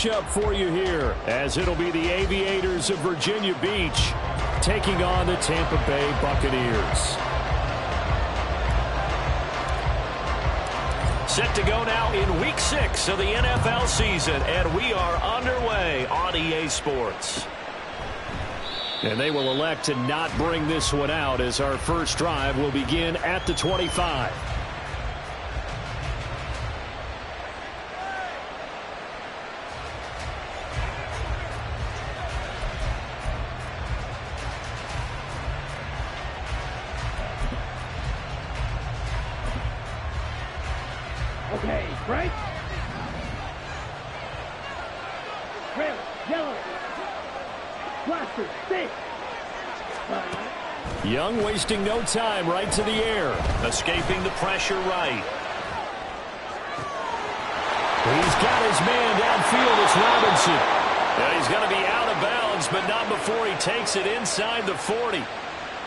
matchup for you here, as it'll be the Aviators of Virginia Beach taking on the Tampa Bay Buccaneers. Set to go now in Week 6 of the NFL season, and we are underway on EA Sports. And they will elect to not bring this one out, as our first drive will begin at the 25. Okay, break. Red, yellow. Blaster, stick. Young wasting no time, right to the air. Escaping the pressure right. He's got his man downfield. It's Robinson. Yeah, he's going to be out of bounds, but not before he takes it inside the 40.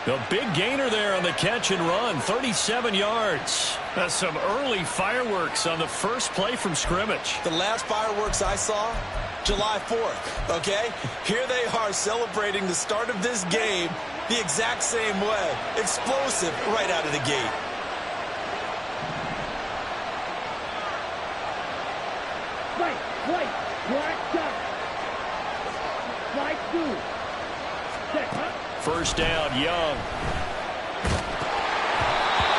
The big gainer there on the catch and run, 37 yards. That's some early fireworks on the first play from scrimmage. The last fireworks I saw, July 4th, okay? Here they are celebrating the start of this game the exact same way. Explosive right out of the gate. Right, black dot. Slide through. Set, huh? First down, Young.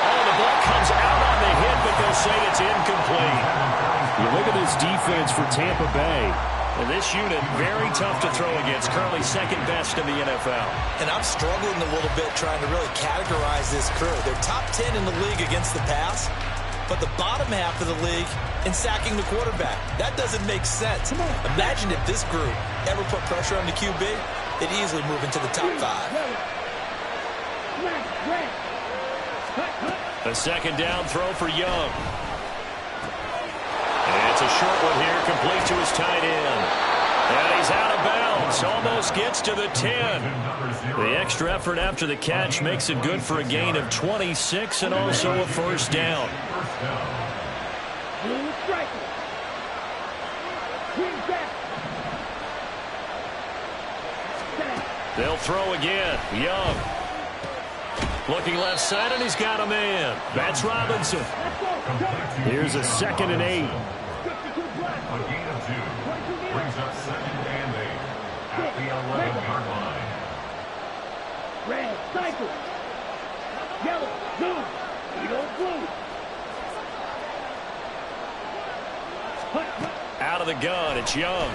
Oh, the ball comes out on the hit, but they'll say it's incomplete. You look at this defense for Tampa Bay. And this unit, very tough to throw against. Currently second best in the NFL. And I'm struggling a little bit trying to really categorize this crew. They're top 10 in the league against the pass, but the bottom half of the league in sacking the quarterback. That doesn't make sense. Imagine if this group ever put pressure on the QB, they'd easily move into the top 5. A second down throw for Young. And it's a short one here, complete to his tight end. And he's out of bounds, almost gets to the 10. The extra effort after the catch makes it good for a gain of 26 and also a first down. They'll throw again. Young. Looking left side, and he's got a man. That's Robinson. Here's a 2nd and 8. A gain of 2. Brings up 2nd and 8 at the 11-yard line. Red, cycle. Yellow, blue. Blue. Out of the gun, it's Young.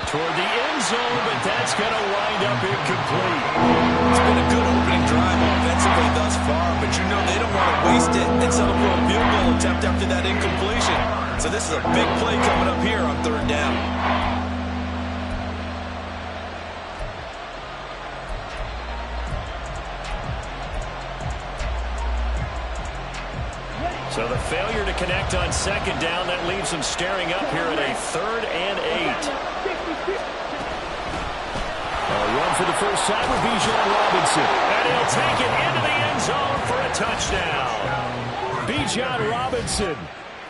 Toward the end zone, but that's going to wind up incomplete. It's been a good opening drive offensively thus far, but you know they don't want to waste it and settle for a field goal attempt after that incompletion. So this is a big play coming up here on 3rd down. So the failure to connect on 2nd down, that leaves them staring up here at a 3rd and 8. Run for the first time with Bijan Robinson. And he'll take it into the end zone for a touchdown. Bijan Robinson,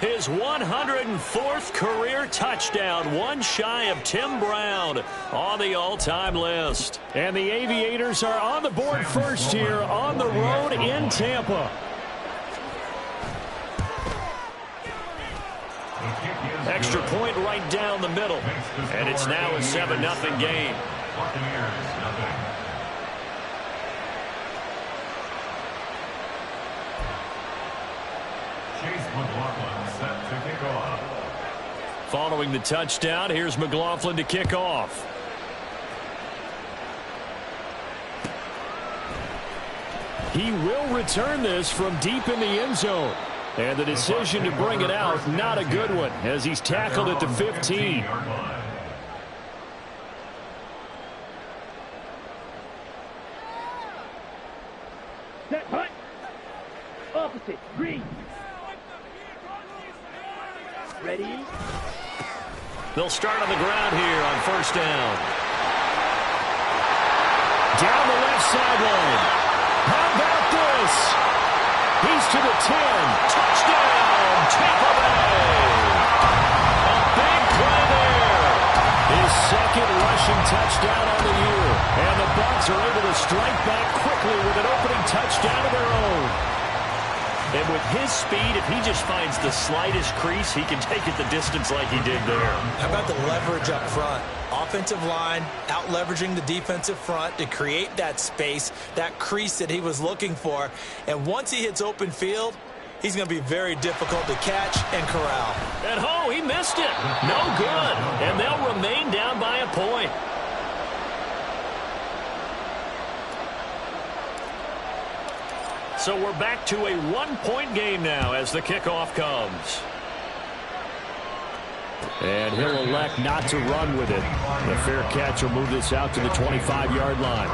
his 104th career touchdown, one shy of Tim Brown on the all-time list. And the Aviators are on the board first here on the road in Tampa. Extra point right down the middle. And it's now a 7-0 game. Buccaneers, nothing. Chase McLaughlin set to kick off. Following the touchdown, here's McLaughlin to kick off. He will return this from deep in the end zone. And the decision to bring it out, not a good one, as he's tackled at the 15. Set, hut. Opposite, green. Ready? They'll start on the ground here on 1st down. Down the left sideline. How about this? He's to the 10. Touchdown, Tampa Bay. touchdown on the year. And the Bucs are able to strike back quickly with an opening touchdown of their own. And with his speed, if he just finds the slightest crease, he can take it the distance like he did there. How about the leverage up front? Offensive line out leveraging the defensive front to create that space, that crease that he was looking for. And once he hits open field, he's going to be very difficult to catch and corral. And oh, he missed it. No good. And they'll remain down by a point. So we're back to a one-point game now as the kickoff comes. And he'll elect not to run with it. The fair catch will move this out to the 25-yard line.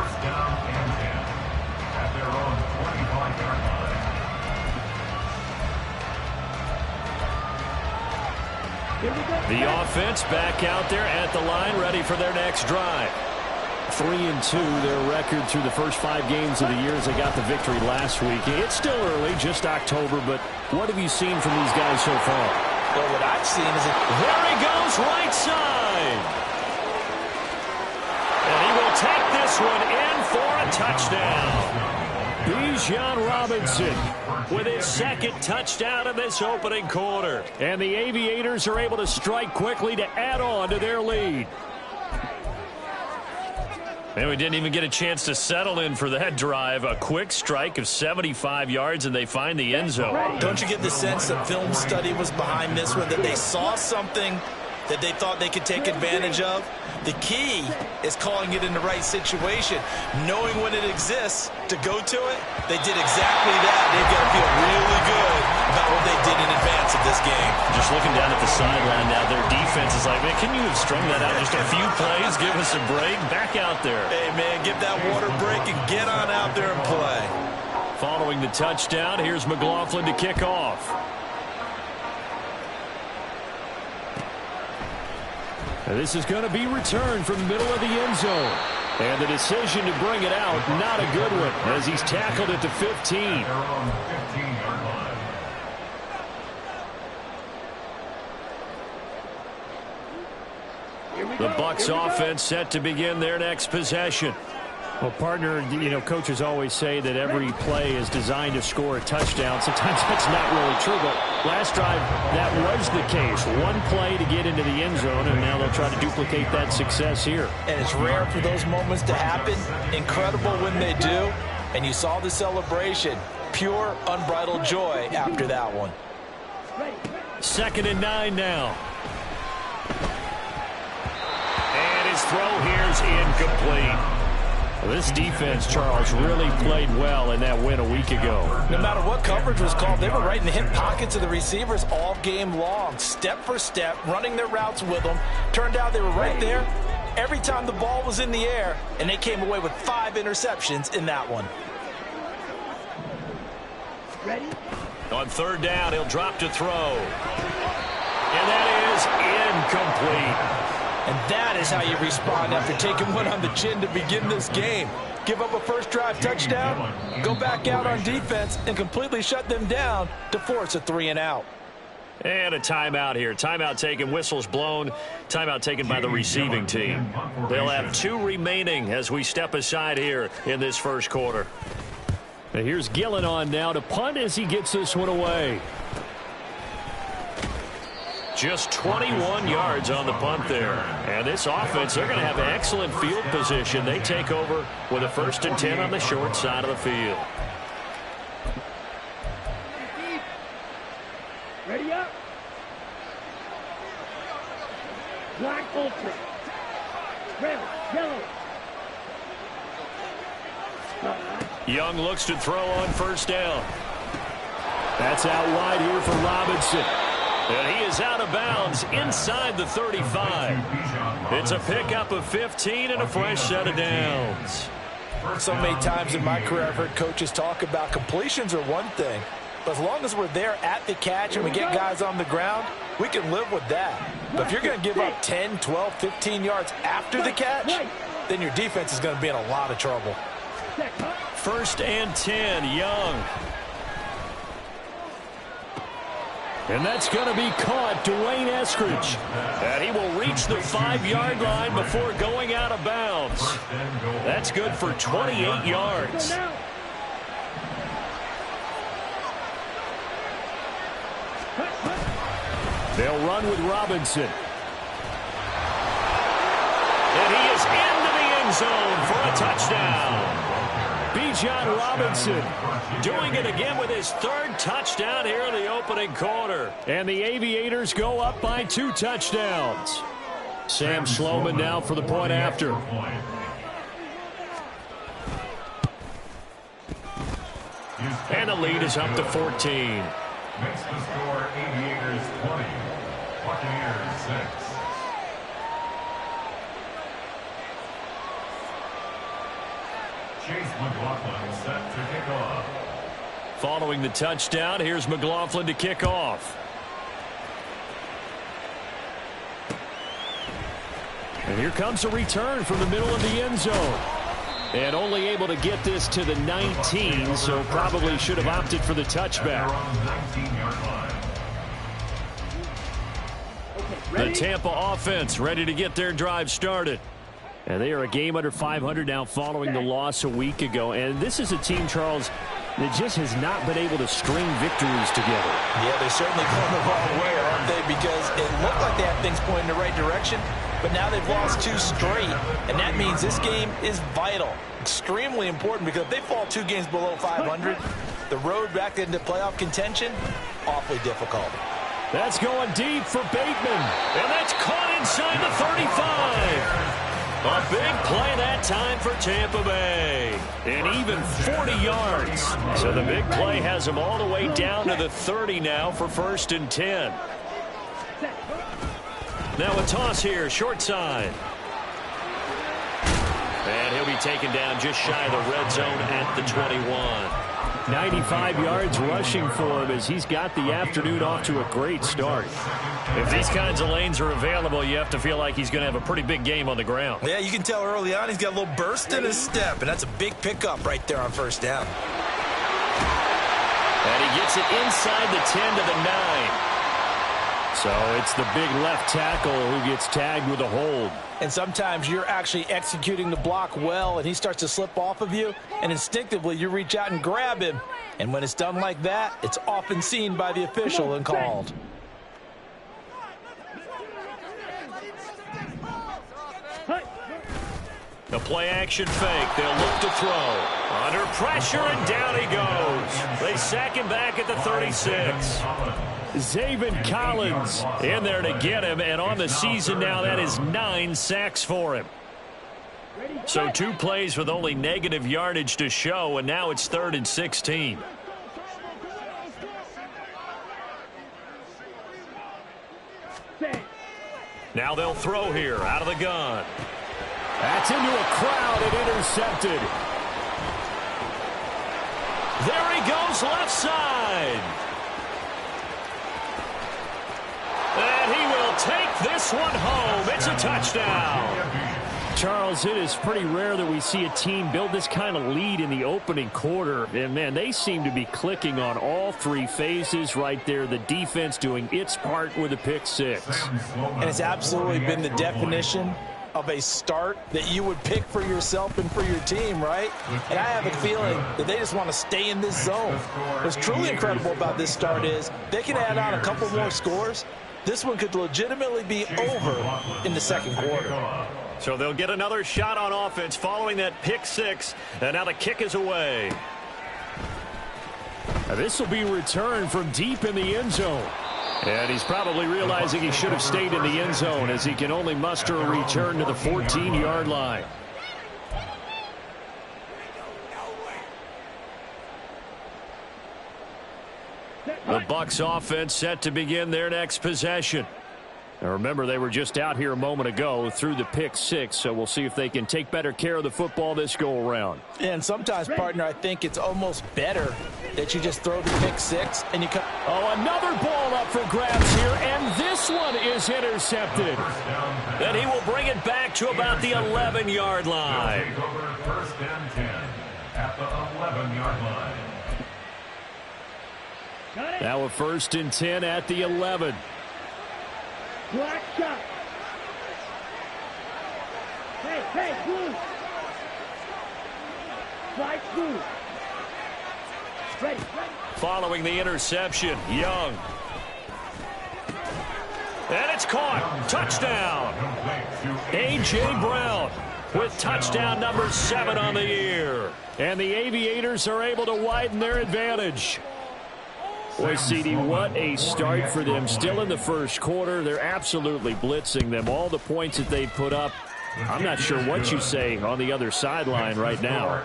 The offense back out there at the line, ready for their next drive. 3-2, their record through the first 5 games of the year as they got the victory last week. It's still early, just October, but what have you seen from these guys so far? Well, what I've seen is there he goes, right side. And he will take this one in for a touchdown. Bijan Robinson with his second touchdown in this opening quarter. And the Aviators are able to strike quickly to add on to their lead. And we didn't even get a chance to settle in for that drive. A quick strike of 75 yards, and they find the end zone. Don't you get the sense that film study was behind this one, that they saw something that they thought they could take advantage of? The key is calling it in the right situation, knowing when it exists to go to it. They did exactly that. They've got to feel really good about what they did in advance of this game. Just looking down at the sideline now, their defense is like, man, can you have strung that out just a few plays? Give us a break. Back out there. Hey, man, give that water break and get on out there and play. Following the touchdown, here's McLaughlin to kick off. And this is going to be returned from the middle of the end zone. And the decision to bring it out, not a good one, as he's tackled at the 15. The Bucs offense set to begin their next possession. Well, partner, you know, coaches always say that every play is designed to score a touchdown. Sometimes that's not really true, but last drive, that was the case. One play to get into the end zone, and now they'll try to duplicate that success here. And it's rare for those moments to happen. Incredible when they do. And you saw the celebration. Pure, unbridled joy after that one. 2nd and 9 now. And his throw here is incomplete. This defense, Charles, really played well in that win a week ago. No matter what coverage was called, they were right in the hip pockets of the receivers all game long, step for step, running their routes with them. Turned out they were right there every time the ball was in the air, and they came away with 5 interceptions in that one. Ready? On 3rd down, he'll drop to throw. And that is incomplete. And that is how you respond after taking one on the chin to begin this game. Give up a first drive touchdown, go back out on defense, and completely shut them down to force a 3-and-out. And a timeout here. Timeout taken, whistles blown. Timeout taken by the receiving team. They'll have 2 remaining as we step aside here in this first quarter. And here's Gillen on now to punt as he gets this one away. Just 21 yards on the punt there. And this offense, they're going to have excellent field position. They take over with a 1st and 10 on the short side of the field. Ready up. Black ultra. Red, yellow. Young looks to throw on 1st down. That's out wide here for Robinson. And he is out of bounds inside the 35. It's a pickup of 15 and a fresh set of downs. So many times in my career I've heard coaches talk about completions are one thing. But as long as we're there at the catch and we get guys on the ground, we can live with that. But if you're going to give up 10, 12, 15 yards after the catch, then your defense is going to be in a lot of trouble. 1st and 10, Young. And that's going to be caught, Dwayne Eskridge. And he will reach the 5-yard line before going out of bounds. That's good for 28 yards. They'll run with Robinson. And he is into the end zone for a touchdown. Bijan Robinson doing it again with his 3rd touchdown here in the opening quarter. And the Aviators go up by 2 touchdowns. Sam Sloman now for the point after. And the lead is up to 14. Makes the score Aviators 20, Buccaneers 6. Chase McLaughlin set to kick off. Following the touchdown, here's McLaughlin to kick off. And here comes a return from the middle of the end zone. And only able to get this to the 19, so probably should have opted for the touchback. The Tampa offense ready to get their drive started. And they are a game under 500 now following the loss a week ago. And this is a team, Charles, that just has not been able to string victories together. Yeah, they're certainly going the wrong way, aren't they? Because it looked like they had things pointing in the right direction, but now they've lost 2 straight. And that means this game is vital, extremely important, because if they fall 2 games below 500, the road back into playoff contention, awfully difficult. That's going deep for Bateman. And that's caught inside the 35. A big play that time for Tampa Bay. And even 40 yards. So the big play has them all the way down to the 30 now for 1st and 10. Now a toss here, short side. And he'll be taken down just shy of the red zone at the 21. 95 yards rushing for him as he's got the afternoon off to a great start. If these kinds of lanes are available, you have to feel like he's going to have a pretty big game on the ground. Yeah, you can tell early on he's got a little burst in his step, and that's a big pickup right there on 1st down. And he gets it inside the 10 to the 9. So it's the big left tackle who gets tagged with a hold. And sometimes you're actually executing the block well, and he starts to slip off of you, and instinctively you reach out and grab him. And when it's done like that, it's often seen by the official and called. The play action fake. They'll look to throw. Under pressure, and down he goes. They sack him back at the 36. Zaven Collins in there to get him, and on the season now, that is 9 sacks for him. So 2 plays with only negative yardage to show, and now it's 3rd and 16. Now they'll throw here out of the gun. That's into a crowd and intercepted. There he goes left side. And he will take this one home. It's a touchdown. Charles, it is pretty rare that we see a team build this kind of lead in the opening quarter. And, man, they seem to be clicking on all 3 phases right there. The defense doing its part with a pick 6. And it's absolutely been the definition of a start that you would pick for yourself and for your team, right? And I have a feeling that they just want to stay in this zone. What's truly incredible about this start is they can add on a couple more scores. This one could legitimately be over in the 2nd quarter. So they'll get another shot on offense following that pick 6. And now the kick is away. Now this will be returned from deep in the end zone. And he's probably realizing he should have stayed in the end zone as he can only muster a return to the 14-yard line. The Bucs offense set to begin their next possession. Now remember, they were just out here a moment ago through the pick 6, so we'll see if they can take better care of the football this go-around. And sometimes, partner, I think it's almost better that you just throw the pick 6 and you come. Oh, another ball up for grabs here, and this one is intercepted. Then he will bring it back to about the 11-yard line. 1st and 10 at the 11-yard line. Now a 1st and 10 at the 11. Black shot. Hey, blue. Slide through. Ready. Following the interception, Young. And it's caught. Touchdown. A.J. Brown with touchdown number 7 on the year. And the Aviators are able to widen their advantage. Boy, CD, what a start for them. Still in the first quarter. They're absolutely blitzing them. All the points that they put up, I'm not sure what you say on the other sideline right now.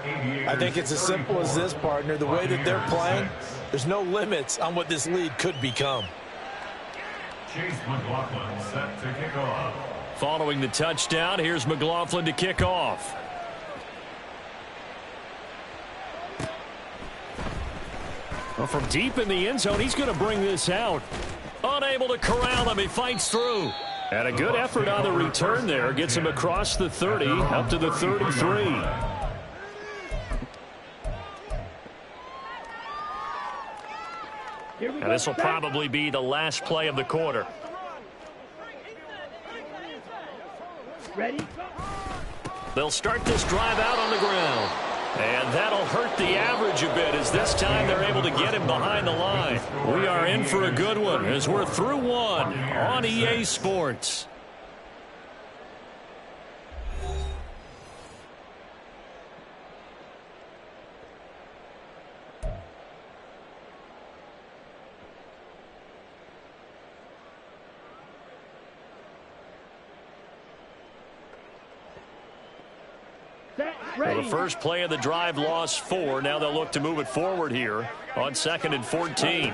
I think it's as simple as this, partner. The way that they're playing, there's no limits on what this league could become. Chase McLaughlin set to kick off. Following the touchdown, here's McLaughlin to kick off. Well, from deep in the end zone, he's going to bring this out. Unable to corral him, he fights through. And a good effort on the return there. Gets him across the 30, up to the 33. And this will probably be the last play of the quarter. Ready? They'll start this drive out on the ground. And that'll hurt the average a bit as this time they're able to get him behind the line. We are in for a good one as we're through one on EA Sports. Well, the first play of the drive lost 4. Now they'll look to move it forward here on 2nd and 14.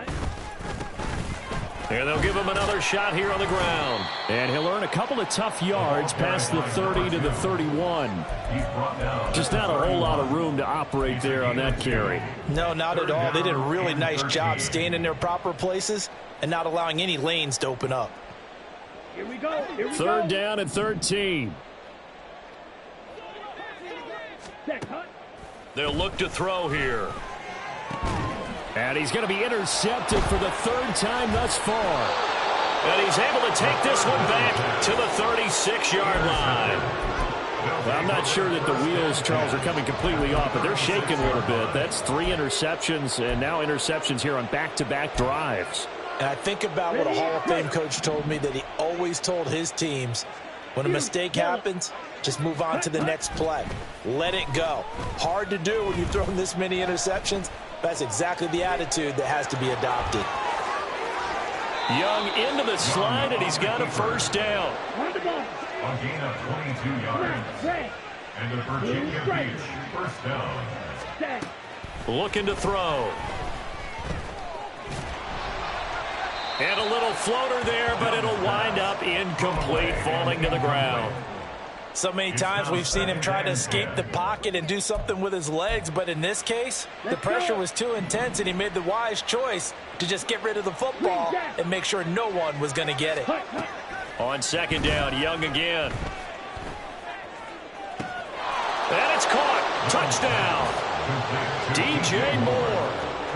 And they'll give him another shot here on the ground. And he'll earn a couple of tough yards past the 30 to the 31. Just not a whole lot of room to operate there on that carry. No, not at all. They did a really nice job staying in their proper places and not allowing any lanes to open up. Here we go. 3rd down and 13. They'll look to throw here. And he's going to be intercepted for the 3rd time thus far. And he's able to take this one back to the 36-yard line. Well, I'm not sure that the wheels, Charles, are coming completely off, but they're shaking a little bit. That's 3 interceptions, and now interceptions here on back-to-back drives. And I think about what a Hall of Fame coach told me that he always told his teams, when a mistake happens, just move on to the next play. Let it go. Hard to do when you've thrown this many interceptions. That's exactly the attitude that has to be adopted. Young into the slide, and he's got a 1st down. A gain of 22 yards. And the Virginia Beach 1st down. Looking to throw. And a little floater there, but it'll wind up incomplete, falling to the ground. So many times we've seen him try to escape the pocket and do something with his legs, but in this case, the pressure was too intense, and he made the wise choice to just get rid of the football and make sure no one was going to get it. On 2nd down, Young again. And it's caught. Touchdown. DJ Moore,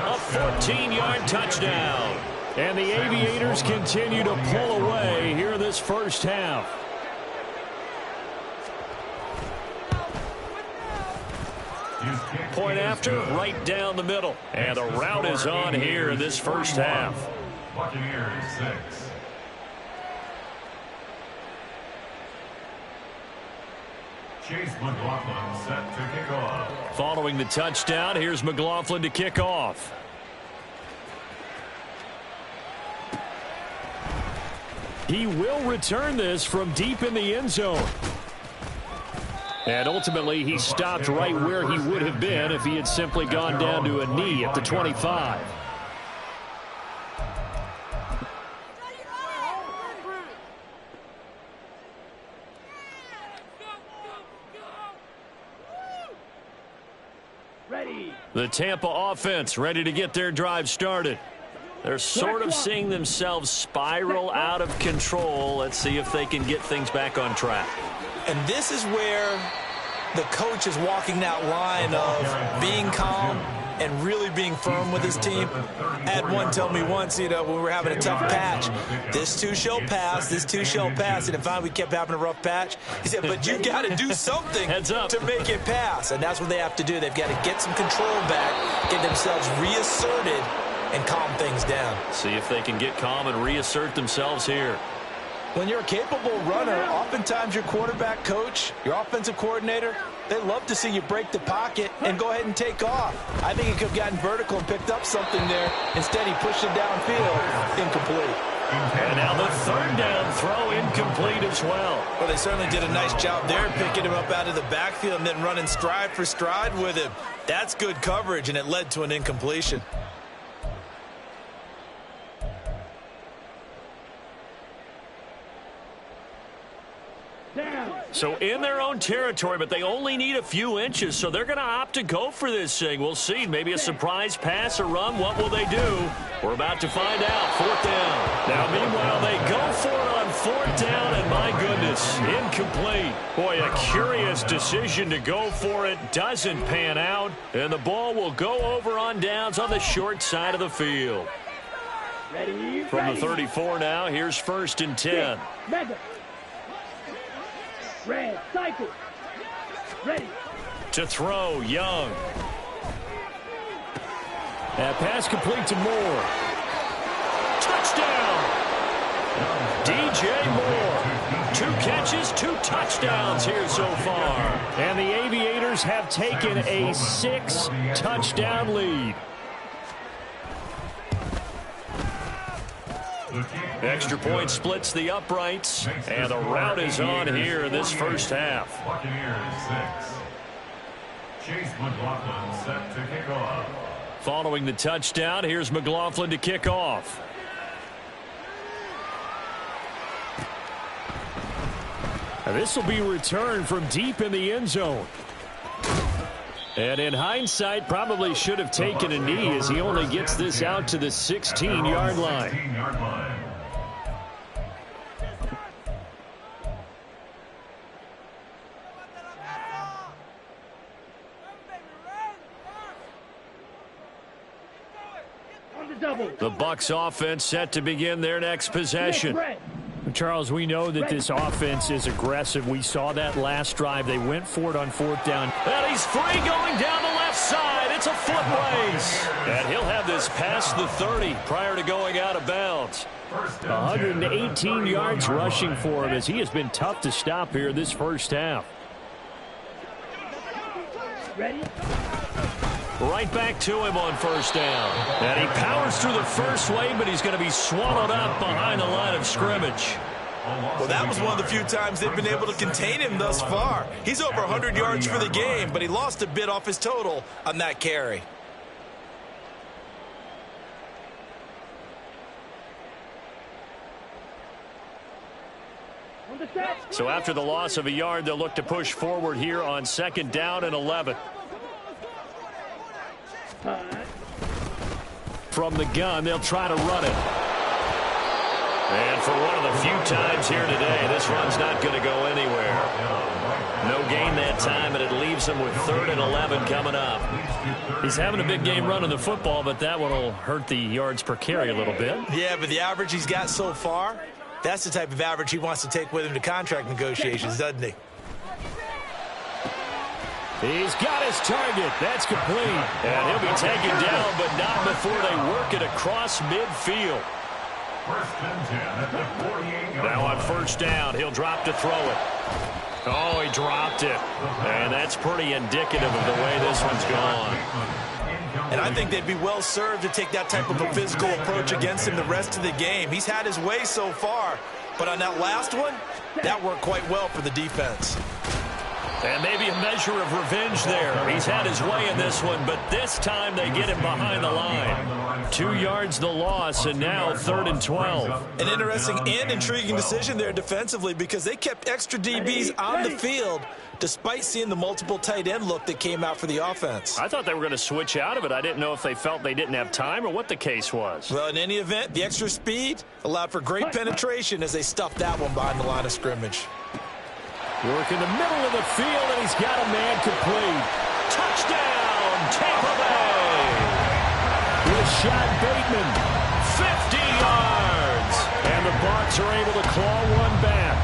a 14-yard touchdown. And the Aviators continue to pull away here in this first half. Point after, right down the middle. And the route is on here in this first half. Buccaneers 6. Chase McLaughlin set to kick off. Following the touchdown, here's McLaughlin to kick off. He will return this from deep in the end zone. And ultimately, he stopped right where he would have been if he had simply gone down to a knee at the 25. Ready. The Tampa offense ready to get their drive started. They're sort of seeing themselves spiral out of control. Let's see if they can get things back on track. And this is where the coach is walking that line of being calm, and really being firm with his team. I had one tell me once, when we were having a tough patch, this too shall pass, this too shall pass. And if we kept having a rough patch, he said, but you got to do something to make it pass. And that's what they have to do. They've got to get some control back, get themselves reasserted, and calm things down. See if they can get calm and reassert themselves here. When you're a capable runner, oftentimes your quarterback coach, your offensive coordinator, they love to see you break the pocket and go ahead and take off. I think he could have gotten vertical and picked up something there. Instead, he pushed it downfield, incomplete. And now the third down throw incomplete as well. Well, they certainly did a nice job there, picking him up out of the backfield and then running stride for stride with him. That's good coverage, and it led to an incompletion. So in their own territory, but they only need a few inches, so they're going to opt to go for this thing. We'll see. Maybe a surprise pass or run. What will they do? We're about to find out. Fourth down. Now, meanwhile, they go for it on fourth down, and my goodness, incomplete. Boy, a curious decision to go for it. Doesn't pan out, and the ball will go over on downs on the short side of the field. From the 34 now, here's 1st and 10. Red, cycle. Ready. To throw, Young. That pass complete to Moore. Touchdown! DJ Moore. 2 catches, 2 touchdowns here so far. And the Aviators have taken a 6-touchdown lead. Extra point splits the uprights, and the route is on here in this first half. Chase McLaughlin set to kick off. Following the touchdown, here's McLaughlin to kick off. This will be returned from deep in the end zone. And in hindsight, probably should have taken a knee as he only gets this out to the 16-yard line. The Bucs offense set to begin their next possession. Charles, we know that this offense is aggressive. We saw that last drive. They went for it on fourth down. And he's free going down the left side. It's a foot race. And he'll have this past the 30 prior to going out of bounds. 118 yards rushing for him as he has been tough to stop here this first half. Ready? Right back to him on first down. And he powers through the first wave, but he's going to be swallowed up behind the line of scrimmage. Well, that was one of the few times they've been able to contain him thus far. He's over 100 yards for the game, but he lost a bit off his total on that carry. So after the loss of a yard, they'll look to push forward here on 2nd down and 11. From the gun, they'll try to run it. And for one of the few times here today, this run's not going to go anywhere. No gain that time, and it leaves him with 3rd and 11 coming up. He's having a big game running the football, but that one will hurt the yards per carry a little bit. Yeah, but the average he's got so far, that's the type of average he wants to take with him to contract negotiations, doesn't he? He's got his target. That's complete. And he'll be taken down, but not before they work it across midfield. Now on first down, he'll drop to throw it. Oh, he dropped it. And that's pretty indicative of the way this one's gone. And I think they'd be well served to take that type of a physical approach against him the rest of the game. He's had his way so far, but on that last one, that worked quite well for the defense. And maybe a measure of revenge there. He's had his way in this one, but this time they get him behind the line. 2 yards the loss, and now 3rd and 12. An interesting and intriguing decision there defensively because they kept extra DBs on the field despite seeing the multiple tight end look that came out for the offense. I thought they were going to switch out of it. I didn't know if they felt they didn't have time or what the case was. Well, in any event, the extra speed allowed for great penetration as they stuffed that one behind the line of scrimmage. Work in the middle of the field, and he's got a man complete. Touchdown, Tampa Bay! shot, Bateman. 50 yards. And the Bucs are able to claw one back.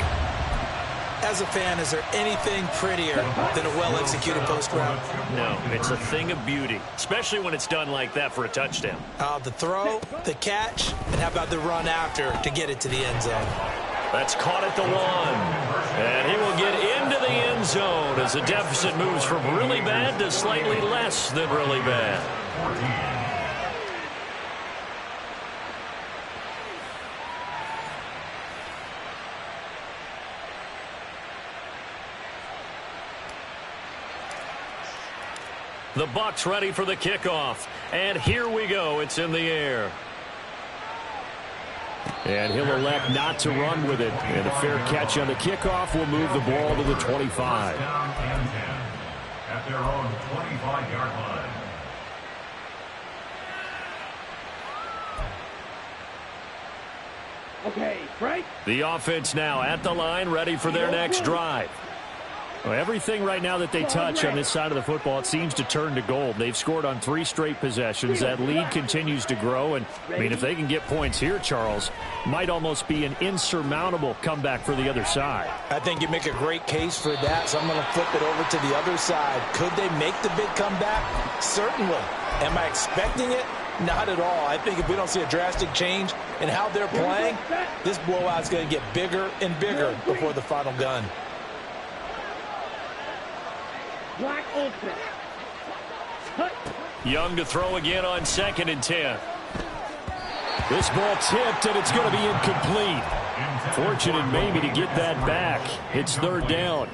As a fan, is there anything prettier than a well-executed post route? No, it's a thing of beauty, especially when it's done like that for a touchdown. The throw, the catch, and how about the run after to get it to the end zone? That's caught at the 1. And he will get into the end zone as the deficit moves from really bad to slightly less than really bad. The Bucs ready for the kickoff. And here we go. It's in the air. And he'll elect not to run with it. And a fair catch on the kickoff will move the ball to the 25. Down and 10 at their own 25-yard line. Okay, Frank. The offense now at the line, ready for their next drive. Well, everything right now that they touch on this side of the football, it seems to turn to gold. They've scored on 3 straight possessions. That lead continues to grow. And, I mean, if they can get points here, Charles, might almost be an insurmountable comeback for the other side. I think you make a great case for that, so I'm going to flip it over to the other side. Could they make the big comeback? Certainly. Am I expecting it? Not at all. I think if we don't see a drastic change in how they're playing, this blowout's going to get bigger and bigger before the final gun. Black open. Cut. Young to throw again on 2nd and 10. This ball tipped, and it's going to be incomplete. Fortunate maybe to get that back. It's 3rd down.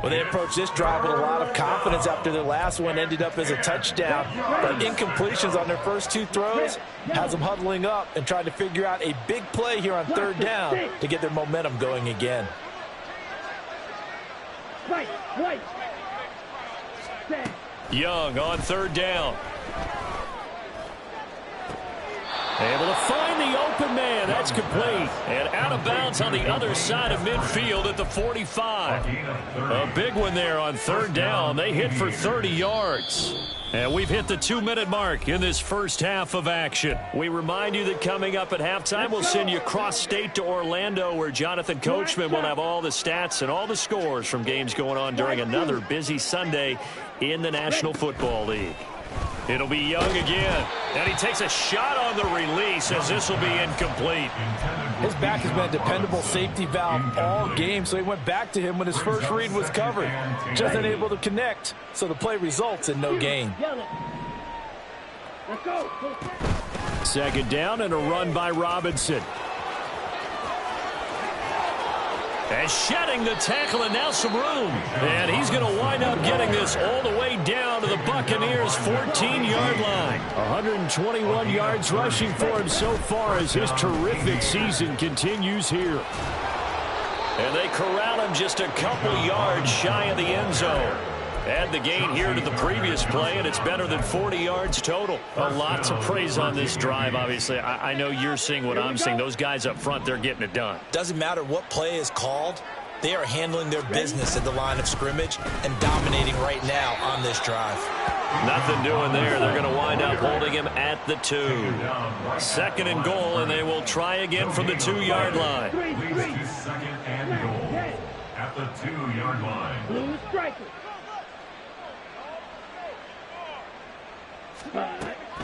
Well, they approached this drive with a lot of confidence after their last one ended up as a touchdown. But incompletions on their first 2 throws has them huddling up and trying to figure out a big play here on 3rd down to get their momentum going again. Right. Young on 3rd down. Able to find the open man. That's complete. And out of bounds on the other side of midfield at the 45. A big one there on 3rd down. They hit for 30 yards. And we've hit the 2-minute mark in this first half of action. We remind you that coming up at halftime, we'll send you cross-state to Orlando, where Jonathan Coachman will have all the stats and all the scores from games going on during another busy Sunday in the National Football League. It'll be Young again, and he takes a shot on the release as this will be incomplete. His back has been a dependable safety valve all game, so he went back to him when his first read was covered. Just unable to connect, so the play results in no gain. Let's go. 2nd down and a run by Robinson. And shedding the tackle, and now some room. And he's going to wind up getting this all the way down to the Buccaneers' 14-yard line. 121 yards rushing for him so far as his terrific season continues here. And they corral him just a couple yards shy of the end zone. Add the gain here to the previous play, and it's better than 40 yards total. A lot to praise on this drive, obviously. I know you're seeing what I'm seeing. Those guys up front, they're getting it done. Doesn't matter what play is called. They are handling their business at the line of scrimmage and dominating right now on this drive. Nothing doing there. They're going to wind up holding him at the 2. 2nd and goal, and they will try again from the 2-yard line. Leads to 2nd and goal at the 2-yard line. Blue striker.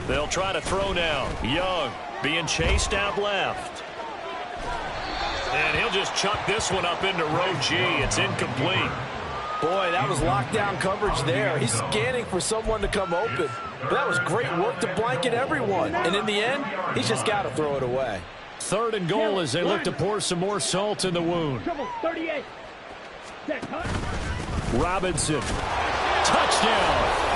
They'll try to throw now. Young being chased out left. And he'll just chuck this one up into row G. It's incomplete. Boy, that was lockdown coverage there. He's scanning for someone to come open. But that was great work to blanket everyone. And in the end, he's just got to throw it away. 3rd and goal as they look to pour some more salt in the wound. 38. Robinson. Touchdown.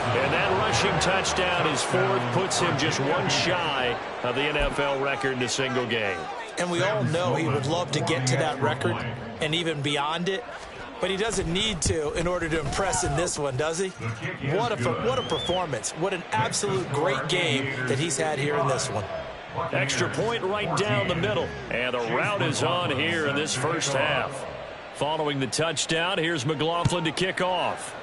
And that rushing touchdown is 4th, puts him just 1 shy of the NFL record in a single game. And we all know he would love to get to that record and even beyond it, but he doesn't need to in order to impress in this one, does he? What a performance. What an absolute great game that he's had here in this one. Extra point right down the middle. And the route is on here in this first half. Following the touchdown, here's McLaughlin to kick off.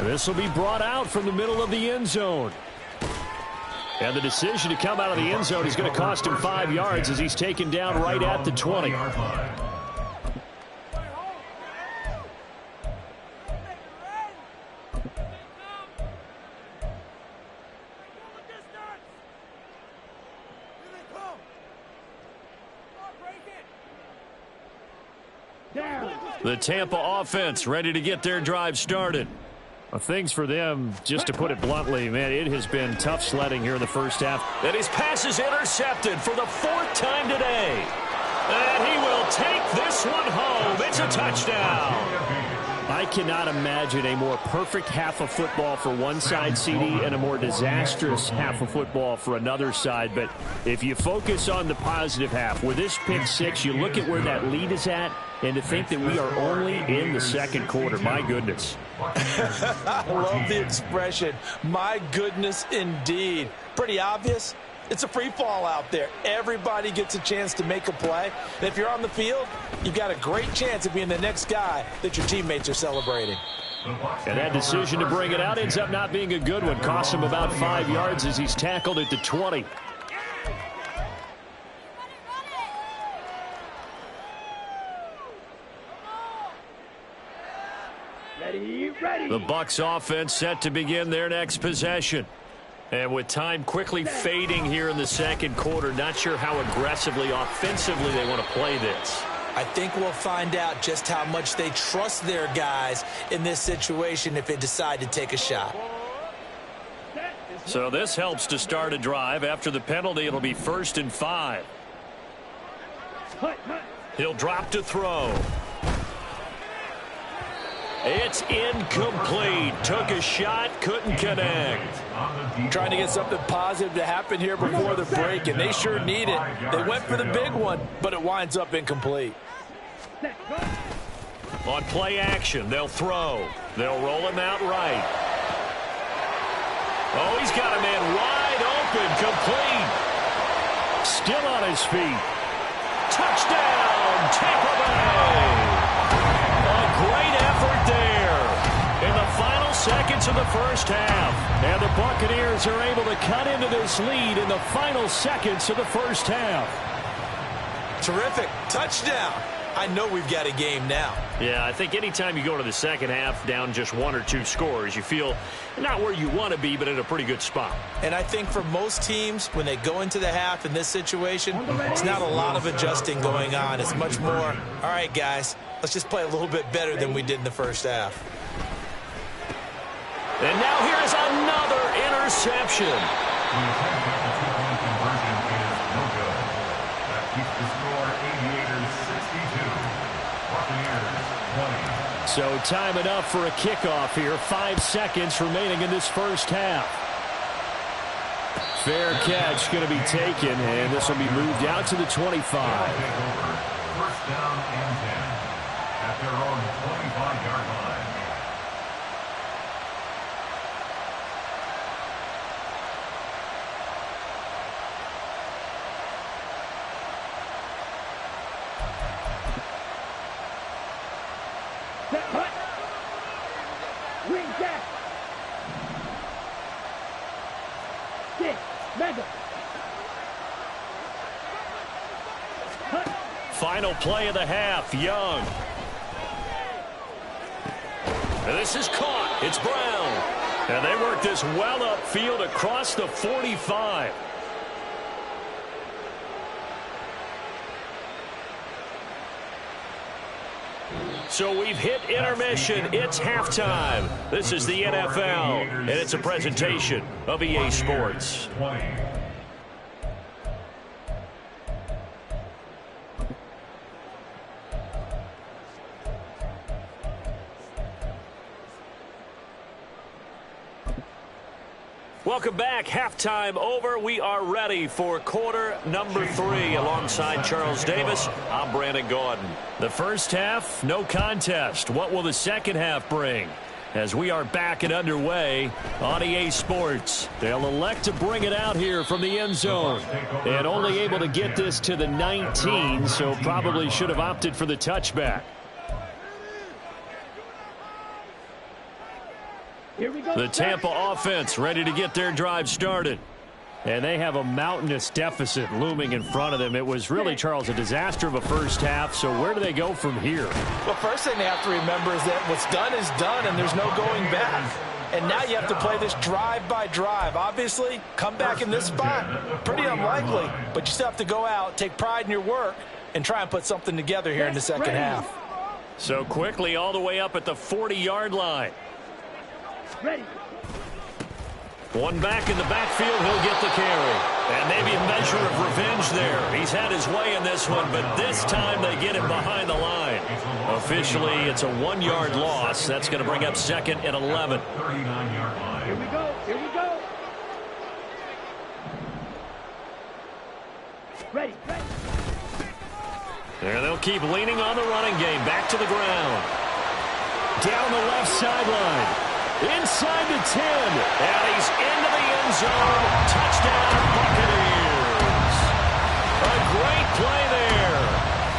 This will be brought out from the middle of the end zone. And the decision to come out of the end zone is going to cost him 5 yards as he's taken down right at the 20. The Tampa offense ready to get their drive started. Well, things for them, just to put it bluntly, man, it has been tough sledding here in the first half. And his pass is intercepted for the 4th time today. And he will take this one home. It's a touchdown. I cannot imagine a more perfect half of football for one side, CD, and a more disastrous half of football for another side. But if you focus on the positive half, with this pick six, you look at where that lead is at, and to think that we are only in the second quarter, my goodness. I love the expression, my goodness indeed. Pretty obvious. It's a free fall out there. Everybody gets a chance to make a play. And if you're on the field, you've got a great chance of being the next guy that your teammates are celebrating. And that decision to bring it out ends up not being a good one. Costs him about 5 yards as he's tackled at the 20. Ready. The Bucs offense set to begin their next possession. And with time quickly fading here in the second quarter, not sure how aggressively, offensively they want to play this. I think we'll find out just how much they trust their guys in this situation if they decide to take a shot. So this helps to start a drive. After the penalty, it'll be 1st and 5. He'll drop to throw. It's incomplete. Took a shot, couldn't connect. Trying to get something positive to happen here before the break, and they sure need it. They went for the big one, but it winds up incomplete. On play action, they'll throw. They'll roll him out right. Oh, he's got a man wide open, complete. Still on his feet. Touchdown, Tampa Bay. A great effort there in the final seconds of the first half. And the Buccaneers are able to cut into this lead in the final seconds of the first half. Terrific. Touchdown. I know we've got a game now. Yeah, I think anytime you go to the second half down just 1 or 2 scores, you feel not where you want to be, but in a pretty good spot. And I think for most teams, when they go into the half in this situation, it's not a lot of adjusting going on. It's much more, all right, guys, let's just play a little bit better than we did in the first half. And now here is another interception. The attempt at the two-point conversion is no good. That keeps the score 88-62. Buccaneers 20. So time enough for a kickoff here. 5 seconds remaining in this first half. Fair catch going to be taken, and this will be moved out to the 25. First down and 10 at their own 25-yard line. Final play of the half, Young. And this is caught. It's Brown. And they work this well upfield across the 45. So we've hit intermission. It's halftime. This is the NFL, and it's a presentation of EA Sports. Welcome back. Halftime over. We are ready for quarter number 3. Alongside Charles Davis, I'm Brandon Gordon. The first half, no contest. What will the second half bring? As we are back and underway on EA Sports, they'll elect to bring it out here from the end zone. And only able to get this to the 19, so probably should have opted for the touchback. The Tampa offense ready to get their drive started. And they have a mountainous deficit looming in front of them. It was really, Charles, a disaster of a first half. So where do they go from here? Well, first thing they have to remember is that what's done is done, and there's no going back. And now you have to play this drive by drive. Obviously, come back in this spot, pretty unlikely. But you still have to go out, take pride in your work, and try and put something together here in the second half. So quickly all the way up at the 40-yard line. Ready. One back in the backfield, he'll get the carry. And maybe a measure of revenge there. He's had his way in this one, but this time they get him behind the line. Officially, it's a 1-yard loss. That's going to bring up 2nd and 11. Here we go. Here we go. Ready. There they'll keep leaning on the running game. Back to the ground. Down the left sideline. Inside the 10. And he's into the end zone. Touchdown, Buccaneers. A great play there.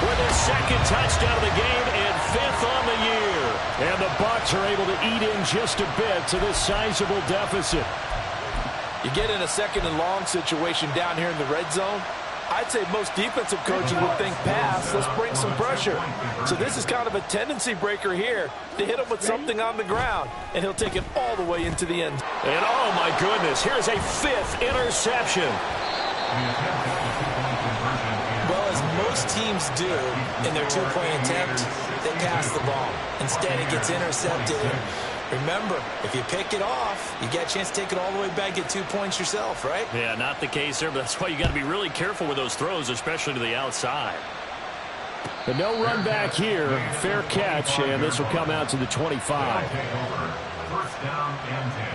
With his 2nd touchdown of the game and 5th on the year. And the Bucs are able to eat in just a bit to this sizable deficit. You get in a 2nd and long situation down here in the red zone. I'd say most defensive coaches would think pass, let's bring some pressure. So this is kind of a tendency breaker here to hit him with something on the ground, and he'll take it all the way into the end. And oh my goodness, here's a 5th interception. Well, as most teams do in their 2-point attempt, they pass the ball. Instead, it gets intercepted. Remember, if you pick it off, you get a chance to take it all the way back, get 2 points yourself, right? Yeah, not the case there, but that's why you got to be really careful with those throws, especially to the outside. But no run back here. Fair catch, and this will come out to the 25. First down and 10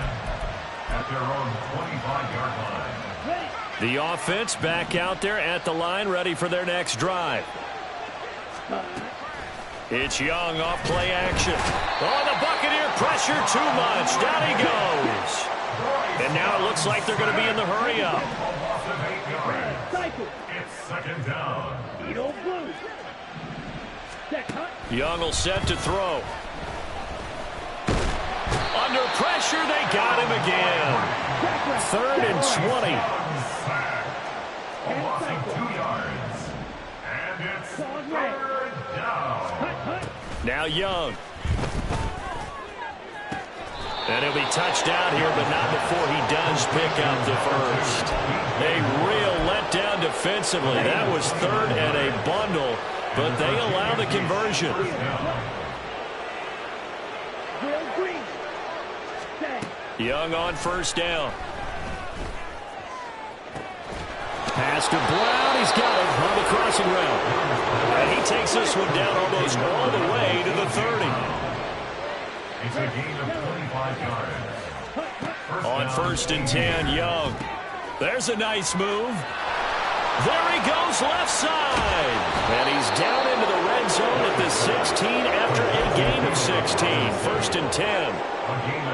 at their own 25-yard line. The offense back out there at the line, ready for their next drive. It's Young off play action. Oh, the Buccaneer pressure too much. Down he goes. And now it looks like they're going to be in the hurry up. It's 2nd down. Young will set to throw. Under pressure, they got him again. 3rd and 20. A loss of 2 yards. And it's 3rd down. Now Young. And he'll be touched out here, but not before he does pick up the first. A real letdown defensively. That was 3rd and a bundle, but they allow the conversion. Young on 1st down. Pass to Brown. He's got it on the crossing route. And he takes this one down almost all the way to the 30. It's a gain of 25 yards. On 1st and 10, Young. There's a nice move. There he goes left side. And he's down into the red zone at the 16 after a gain of 16. 1st and 10.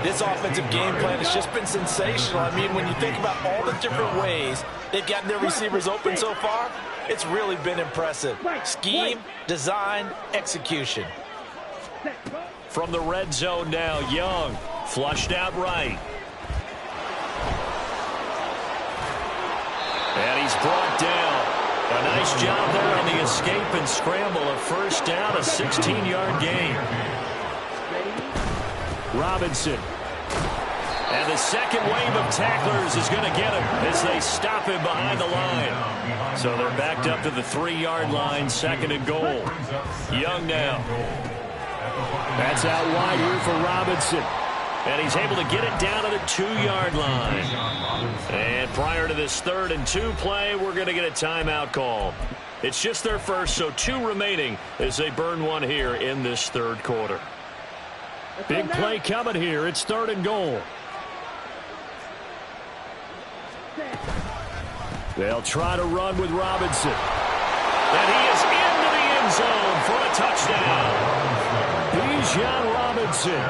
This offensive game plan has just been sensational. I mean, when you think about all the different ways they've gotten their receivers open so far, it's really been impressive. Scheme, design, execution. From the red zone now, Young flushed out right. And he's brought down. A nice job there on the escape and scramble. A 1st down, a 16-yard gain. Robinson. And the second wave of tacklers is going to get him as they stop him behind the line. So they're backed up to the 3-yard line, 2nd and goal. Young now. That's out wide here for Robinson. And he's able to get it down to the 2-yard line. And prior to this 3rd and 2 play, we're going to get a timeout call. It's just their first, so 2 remaining as they burn one here in this 3rd quarter. Big play coming here. It's 3rd and goal. They'll try to run with Robinson. And he is into the end zone for a touchdown. Bijan Robinson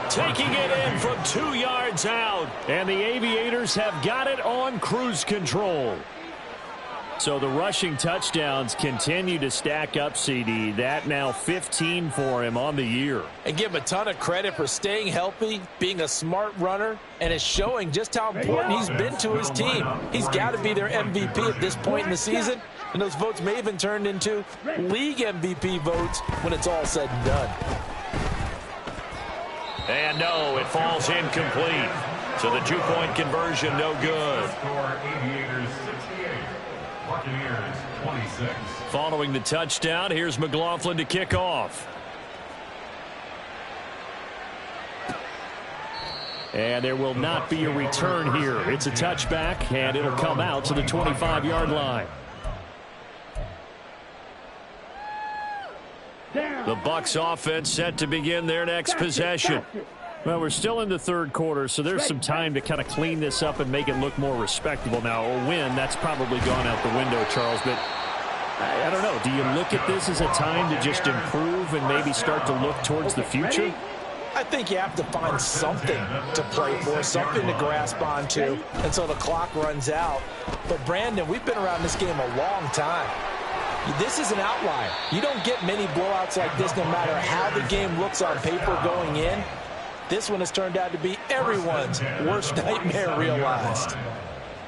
taking it in from 2 yards out. And the Aviators have got it on cruise control. So the rushing touchdowns continue to stack up, CD. That now 15 for him on the year. And give him a ton of credit for staying healthy, being a smart runner, and it's showing just how important he's been to his team. He's got to be their MVP at this point in the season, and those votes may even turn into league MVP votes when it's all said and done. And no, it falls incomplete. So the two-point conversion no good. Score Aviators 68, Buccaneers 26. Following the touchdown, here's McLaughlin to kick off. And there will not be a return here. It's a touchback, and it'll come out to the 25-yard line. The Bucs offense set to begin their next possession. Well, we're still in the third quarter, so there's some time to kind of clean this up and make it look more respectable. Now, a win, that's probably gone out the window, Charles, but I don't know. Do you look at this as a time to just improve and maybe start to look towards the future? I think you have to find something to play for, something to grasp onto until the clock runs out. But, Brandon, we've been around this game a long time. This is an outlier. You don't get many blowouts like this no matter how the game looks on paper going in. This one has turned out to be everyone's worst nightmare realized.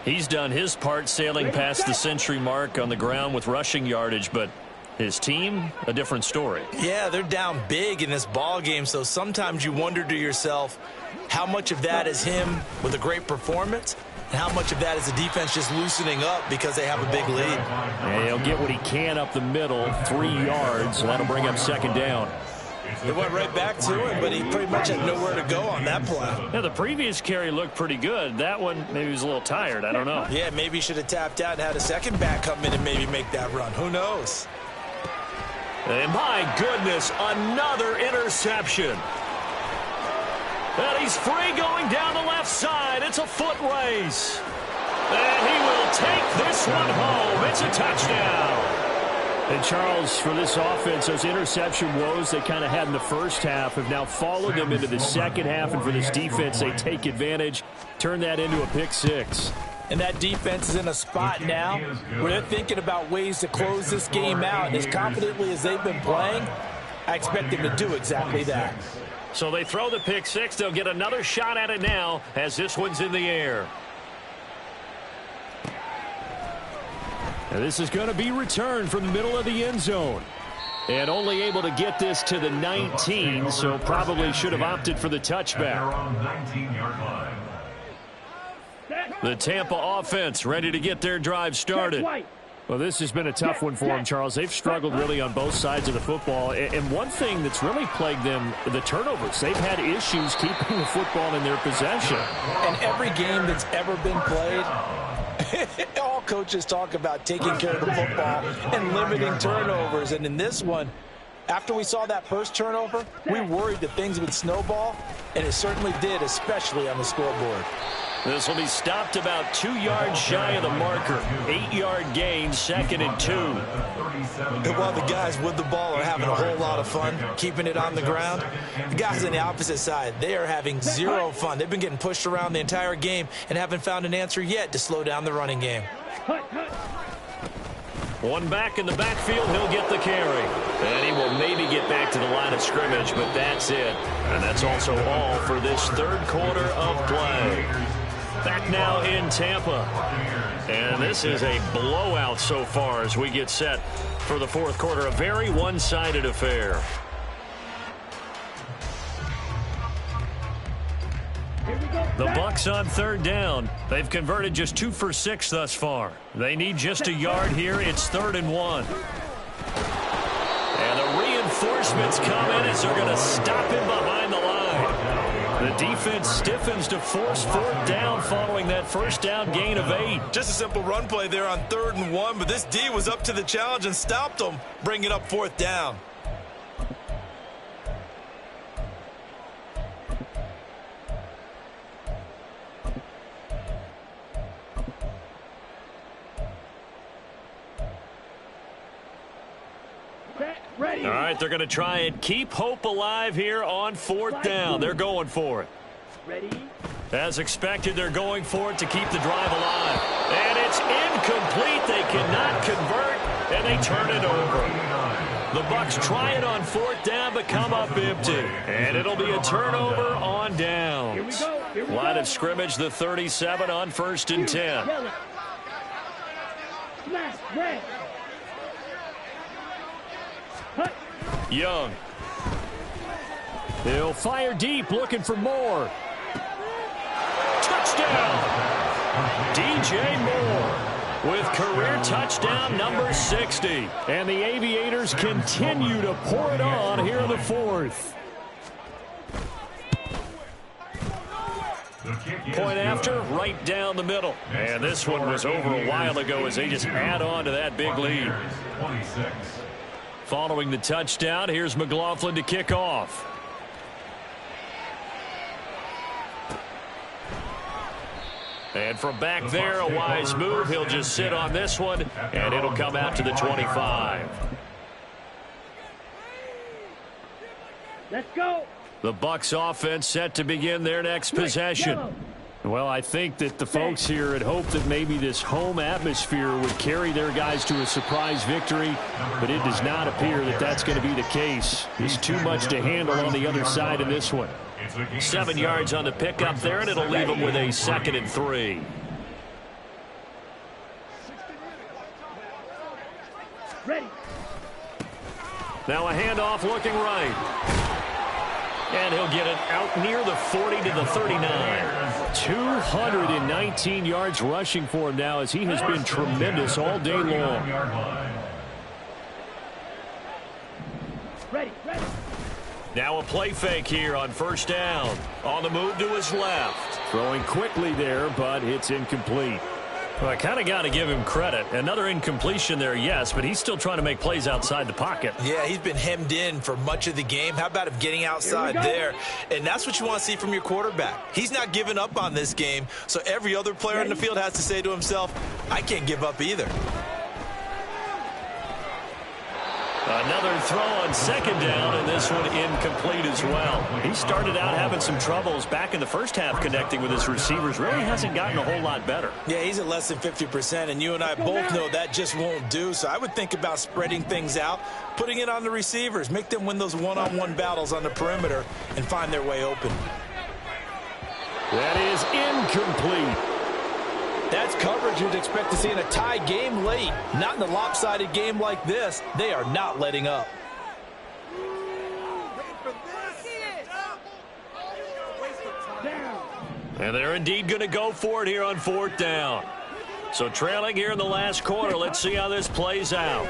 He's done his part sailing past the century mark on the ground with rushing yardage, but his team, a different story. Yeah, they're down big in this ball game, so sometimes you wonder to yourself how much of that is him with a great performance and how much of that is the defense just loosening up because they have a big lead. And he'll get what he can up the middle, 3 yards, so that'll bring up second down. It went right back to him, but he pretty much had nowhere to go on that play. Yeah, the previous carry looked pretty good. That one, maybe he was a little tired. I don't know. Yeah, maybe he should have tapped out and had a second back come in and maybe make that run. Who knows? And my goodness, another interception. And he's free going down the left side. It's a foot race. And he will take this one home. It's a touchdown. And, Charles, for this offense, those interception woes they kind of had in the first half have now followed them into the second half. And for this defense, they take advantage, turn that into a pick six. And that defense is in a spot now where they're thinking about ways to close this game out. And as confidently as they've been playing, I expect them to do exactly that. So they throw the pick six. They'll get another shot at it now as this one's in the air. And this is going to be returned from the middle of the end zone. And only able to get this to the 19, so probably should have opted for the touchback. The Tampa offense ready to get their drive started. Well, this has been a tough one for them, Charles. They've struggled really on both sides of the football. And one thing that's really plagued them, the turnovers. They've had issues keeping the football in their possession. And every game that's ever been played, all coaches talk about taking care of the football and limiting turnovers. And in this one, after we saw that first turnover, we worried that things would snowball, and it certainly did, especially on the scoreboard. This will be stopped about 2 yards shy of the marker. 8-yard gain, 2nd and 2. And while the guys with the ball are having a whole lot of fun keeping it on the ground, the guys on the opposite side, they are having zero fun. They've been getting pushed around the entire game and haven't found an answer yet to slow down the running game. One back in the backfield, he'll get the carry. And he will maybe get back to the line of scrimmage, but that's it. And that's also all for this third quarter of play. Back now in Tampa. And this is a blowout so far as we get set for the fourth quarter. A very one-sided affair. The Bucs on third down. They've converted just 2 for 6 thus far. They need just a yard here. It's 3rd and 1. And the reinforcements come in as they're going to stop him behind the line. The defense stiffens to force 4th down following that first down gain of 8. Just a simple run play there on 3rd and 1, but this D was up to the challenge and stopped them, bringing up 4th down. Ready. All right, they're going to try and keep hope alive here on 4th down. They're going for it. Ready. As expected, they're going for it to keep the drive alive. And it's incomplete. They cannot convert, and they turn it over. The Bucs try it on 4th down, but come up empty. And it'll be a turnover on downs. Line of scrimmage, the 37 on 1st and 10. Young. He'll fire deep, looking for more. Touchdown! DJ Moore with career touchdown number 60. And the Aviators continue to pour it on here in the 4th. Point after, right down the middle. And this one was over a while ago as they just add on to that big lead. Following the touchdown, here's McLaughlin to kick off. And from back there, a wise move. He'll just sit on this one, and it'll come out to the 25. Let's go. The Bucs offense set to begin their next possession. Well, I think that the folks here had hoped that maybe this home atmosphere would carry their guys to a surprise victory, but it does not appear that that's going to be the case. There's too much to handle on the other side in this one. 7 yards on the pickup there, and it'll leave them with a 2nd and 3. Ready. Now a handoff looking right. And he'll get it out near the 40 to the 39. 219 yards rushing for him now as he has been tremendous all day long. Ready. Now a play fake here on 1st down. On the move to his left. Throwing quickly there, but it's incomplete. Well, I kind of got to give him credit. Another incompletion there, yes, but he's still trying to make plays outside the pocket. Yeah, he's been hemmed in for much of the game. How about him getting outside there? And that's what you want to see from your quarterback. He's not giving up on this game, so every other player in the field has to say to himself, I can't give up either. Another throw on 2nd down, and this one incomplete as well. He started out having some troubles back in the first half connecting with his receivers. Really hasn't gotten a whole lot better. Yeah, he's at less than 50%, and you and I both know that just won't do. So I would think about spreading things out, putting it on the receivers, make them win those one-on-one battles on the perimeter, and find their way open. That is incomplete. That's coverage you'd expect to see in a tie game late. Not in a lopsided game like this. They are not letting up. And they're indeed going to go for it here on 4th down. So trailing here in the last quarter. Let's see how this plays out.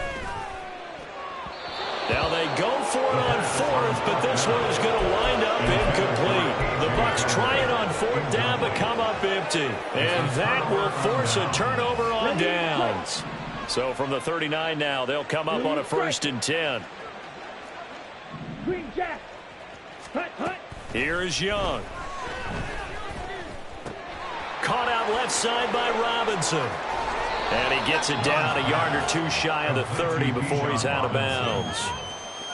Now they go for it on 4th, but this one is going to wind up incomplete. The Bucs try it on 4th down, but come up empty. And that will force a turnover on downs. So from the 39 now, they'll come up on a 1st and 10. Green Jack. Hut. Here is Young. Caught out left side by Robinson. And he gets it down a yard or two shy of the 30 before he's out of bounds.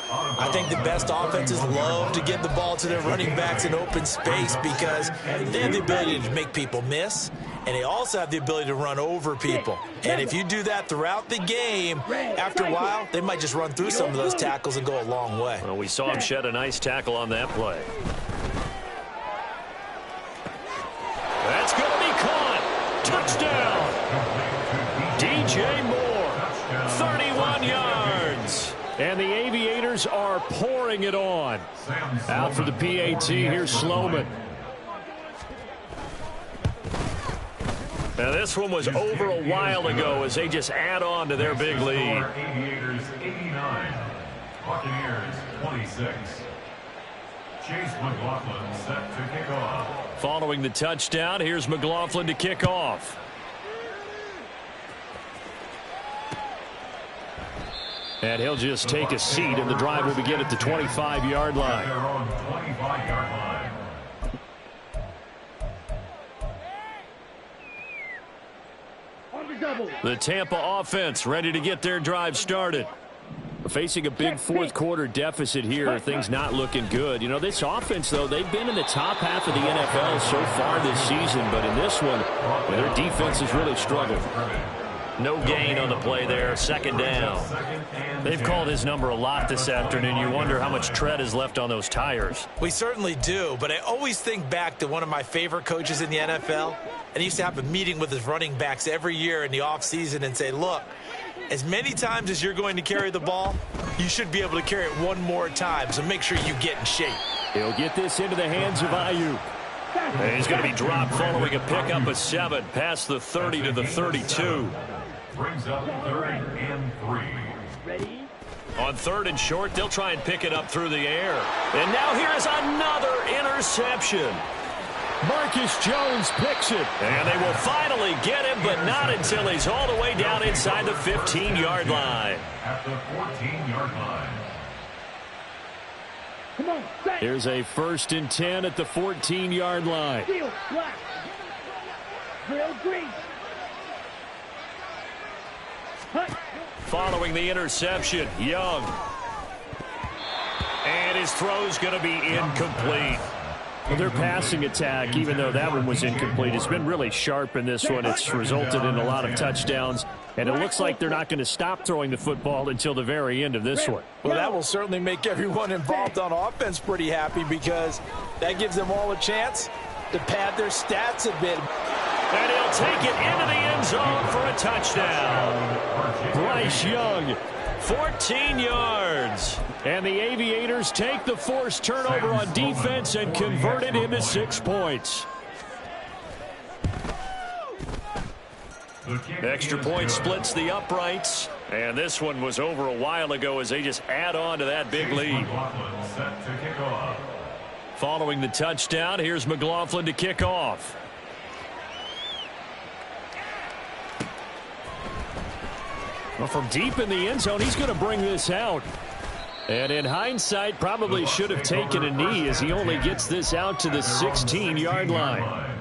I think the best offenses love to get the ball to their running backs in open space because they have the ability to make people miss, and they also have the ability to run over people. And if you do that throughout the game, after a while, they might just run through some of those tackles and go a long way. Well, we saw him shed a nice tackle on that play. That's going to be caught. Touchdown. DJ Moore, 31 yards. And the Aviators are pouring it on. Out for the PAT, here's Sloman. Now this one was over a while ago as they just add on to their big lead. Aviators 89, Buccaneers 26. Chase McLaughlin set to kick off. Following the touchdown, here's McLaughlin to kick off. And he'll just take a seat, and the drive will begin at the 25-yard line. Their own 25-yard line. On the double. The Tampa offense ready to get their drive started. Facing a big 4th quarter deficit here, things not looking good. You know, this offense, though, they've been in the top half of the NFL so far this season, but in this one, their defense has really struggled. No gain on the play there. Second down. They've called his number a lot this afternoon. You wonder how much tread is left on those tires. We certainly do, but I always think back to one of my favorite coaches in the NFL, and he used to have a meeting with his running backs every year in the offseason and say, look, as many times as you're going to carry the ball, you should be able to carry it one more time, so make sure you get in shape. He'll get this into the hands of Ayuk. And he's going to be dropped following a pickup of 7 past the 30 to the 32. Brings up 3rd and 3. Ready? On 3rd and short, they'll try and pick it up through the air. And now here's another interception. Marcus Jones picks it. And they will finally get him, but not until he's all the way down inside the 15-yard line. At the 14-yard line. Come on, set. Here's a 1st and 10 at the 14-yard line. Steel, black. Drill, green. Hut. Following the interception, Young. And his throw's going to be incomplete. Well, their passing attack, even though that one was incomplete, has been really sharp in this one. It's resulted in a lot of touchdowns, and it looks like they're not going to stop throwing the football until the very end of this one. Well, that will certainly make everyone involved on offense pretty happy because that gives them all a chance to pad their stats a bit. And he'll take it into the end zone for a touchdown. Bryce Young, 14 yards. And the Aviators take the forced turnover on defense and convert it into 6 points. Extra point splits the uprights. And this one was over a while ago as they just add on to that big lead. Following the touchdown, here's McLaughlin to kick off. Well, from deep in the end zone, he's going to bring this out. And in hindsight, probably should have taken a knee as he only gets this out to the 16-yard line.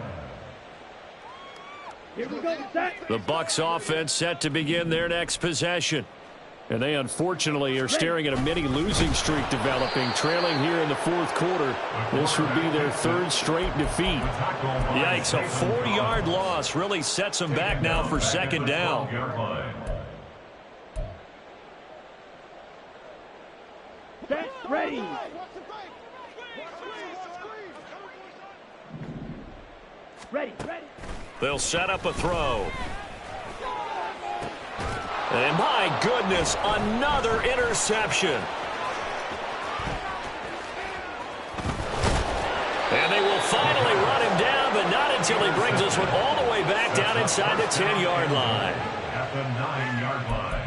Here we go, set. The Bucs offense set to begin their next possession. And they unfortunately are staring at a mini losing streak developing, trailing here in the 4th quarter. This would be their 3rd straight defeat. Yikes, a 4-yard loss really sets them back now for 2nd down. Set, ready. Ready, ready. They'll set up a throw. And my goodness, another interception. And they will finally run him down, but not until he brings this one all the way back down inside the 10-yard line. At the 9-yard line.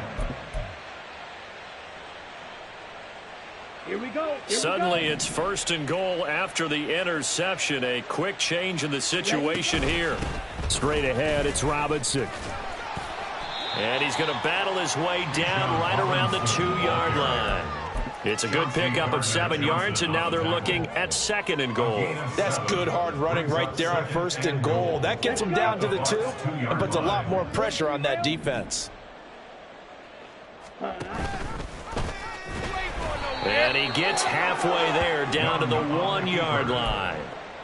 Here we go. Suddenly it's 1st and goal after the interception. A quick change in the situation here. Straight ahead, it's Robinson. And he's going to battle his way down right around the 2-yard line. It's a good pickup of 7 yards, and now they're looking at 2nd and goal. That's good hard running right there on 1st and goal. That gets them down to the 2 and puts a lot more pressure on that defense. And he gets halfway there down to the 1-yard line.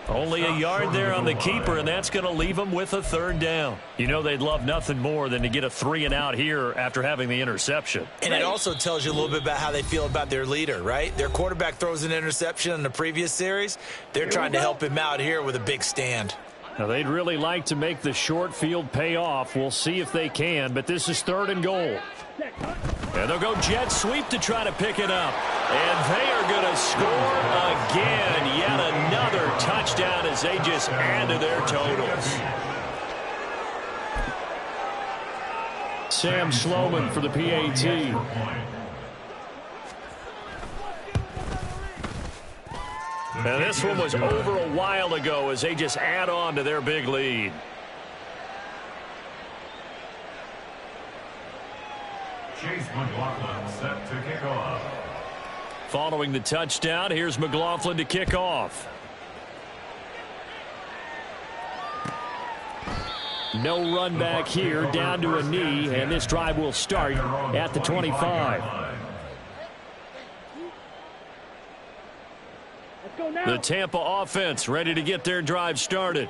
Only a yard there on the keeper, and that's going to leave him with a 3rd down. You know they'd love nothing more than to get a 3-and-out here after having the interception. And it also tells you a little bit about how they feel about their leader, right? Their quarterback throws an interception in the previous series. They're trying to help him out here with a big stand. Now, they'd really like to make the short field pay off. We'll see if they can, but this is 3rd and goal. And they'll go jet sweep to try to pick it up. And they are going to score again. Yet another touchdown as they just add to their totals. Sam Sloman for the PAT. And this one was over a while ago as they just add on to their big lead. Chase McLaughlin set to kick off. Following the touchdown, here's McLaughlin to kick off. No run back here, down to a knee, and this drive will start at the 25. Let's go now. The Tampa offense ready to get their drive started.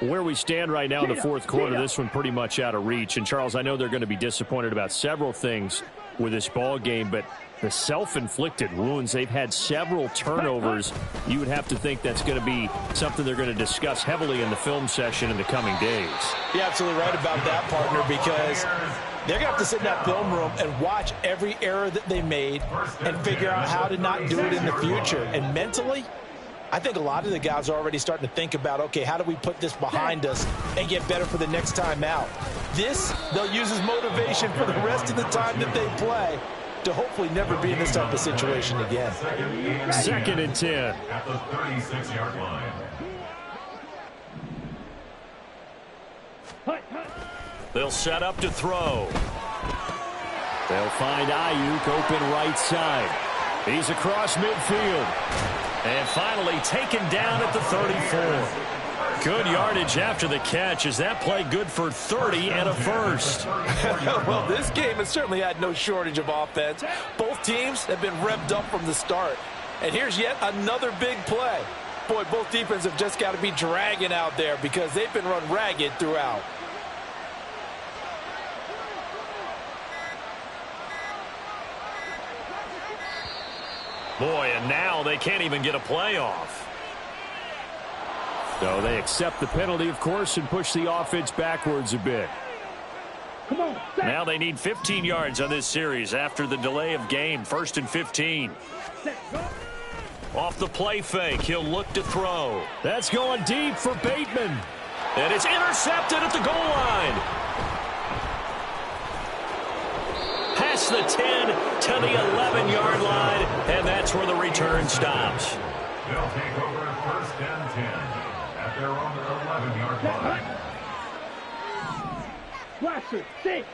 Where we stand right now in the fourth quarter, this one pretty much out of reach. And, Charles, I know they're going to be disappointed about several things with this ball game, but the self-inflicted wounds, they've had several turnovers. You would have to think that's going to be something they're going to discuss heavily in the film session in the coming days. You're absolutely right about that, partner, because they're going to have to sit in that film room and watch every error that they made and figure out how to not do it in the future. And mentally, I think a lot of the guys are already starting to think about, okay, how do we put this behind us and get better for the next time out? This, they'll use as motivation for the rest of the time that they play to hopefully never be in this type of situation again. 2nd and 10. At the 36-yard line. They'll set up to throw. They'll find Ayuk open right side. He's across midfield. And finally taken down at the 34. Good yardage after the catch. Is that play good for 30 and a first? Well, this game has certainly had no shortage of offense. Both teams have been revved up from the start. And here's yet another big play. Boy, both defenses have just got to be dragging out there because they've been run ragged throughout. Boy, and now they can't even get a play off. So they accept the penalty, of course, and push the offense backwards a bit. Come on, set. Now they need 15 yards on this series after the delay of game. 1st and 15. Set, go. Off the play fake, he'll look to throw. That's going deep for Bateman. And it's intercepted at the goal line. Past the 10 to the 11-yard line, and that's where the return stops. They'll take over 1st and 10 at their own 11-yard line. Flasher, sit.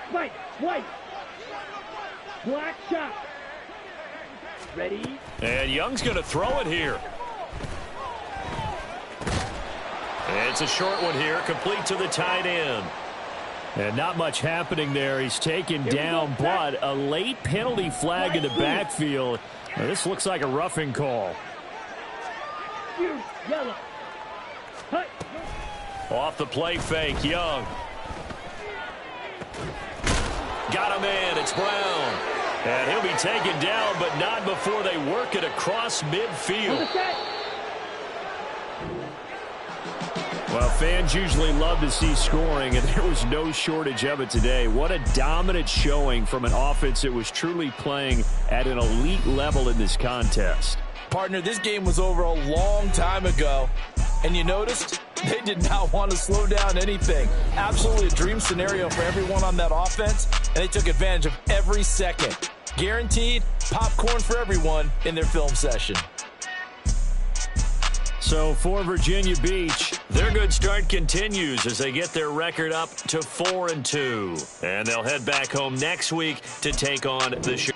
Spike, white. Black shot. Ready? And Young's going to throw it here. It's a short one here, complete to the tight end. And not much happening there. He's taken down, but a late penalty flag in the backfield. Now, this looks like a roughing call. Yellow. Hut. Off the play fake, Young. Got him in, it's Brown. And he'll be taken down, but not before they work it across midfield. Well, fans usually love to see scoring, and there was no shortage of it today. What a dominant showing from an offense that was truly playing at an elite level in this contest. Partner, this game was over a long time ago, and you noticed they did not want to slow down anything. Absolutely a dream scenario for everyone on that offense, and they took advantage of every second. Guaranteed popcorn for everyone in their film session. So for Virginia Beach, their good start continues as they get their record up to 4-2. And they'll head back home next week to take on the